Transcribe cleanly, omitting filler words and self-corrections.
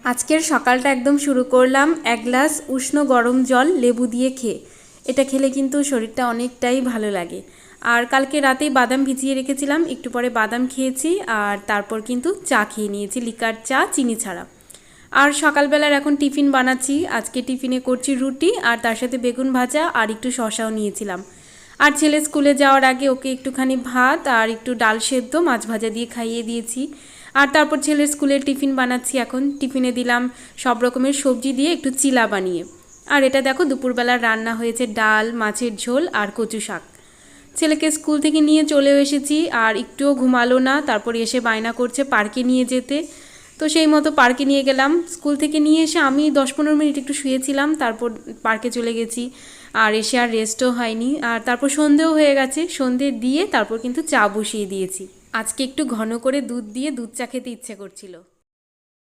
আজকের সকালটা একদম শুরু করলাম এক গ্লাস উষ্ণ গরম জল লেবু দিয়ে খেয়ে। এটা খেলে কিন্তু শরীরটা অনেকটাই ভালো লাগে। আর কালকে রাতেই বাদাম ভিজিয়ে রেখেছিলাম, একটু পরে বাদাম খেয়েছি আর তারপর কিন্তু চা খেয়ে নিয়েছি, লিকার চা, চিনি ছাড়া। আর সকালবেলার এখন টিফিন বানাচ্ছি। আজকে টিফিনে করছি রুটি আর তার সাথে বেগুন ভাজা আর একটু শসাও নিয়েছিলাম। আর ছেলে স্কুলে যাওয়ার আগে ওকে একটুখানি ভাত আর একটু ডাল সেদ্ধ মাছ ভাজা দিয়ে খাইয়ে দিয়েছি। আর তারপর ছেলের স্কুলের টিফিন বানাচ্ছি। এখন টিফিনে দিলাম সব রকমের সবজি দিয়ে একটু চিলা বানিয়ে। আর এটা দেখো দুপুরবেলার রান্না হয়েছে ডাল, মাছের ঝোল আর কচু শাক। ছেলেকে স্কুল থেকে নিয়ে চলেও এসেছি আর একটুও ঘুমালো না, তারপর এসে বায়না করছে পার্কে নিয়ে যেতে। তো সেই মতো পার্কে নিয়ে গেলাম। স্কুল থেকে নিয়ে এসে আমি 10-15 মিনিট একটু শুয়েছিলাম, তারপর পার্কে চলে গেছি। আর এসে আর রেস্টও হয়নি। আর তারপর সন্ধেও হয়ে গেছে, সন্ধে দিয়ে তারপর কিন্তু চা বসিয়ে দিয়েছি। আজকে একটু ঘন করে দুধ দিয়ে দুধ চা খেতে ইচ্ছে করছিল।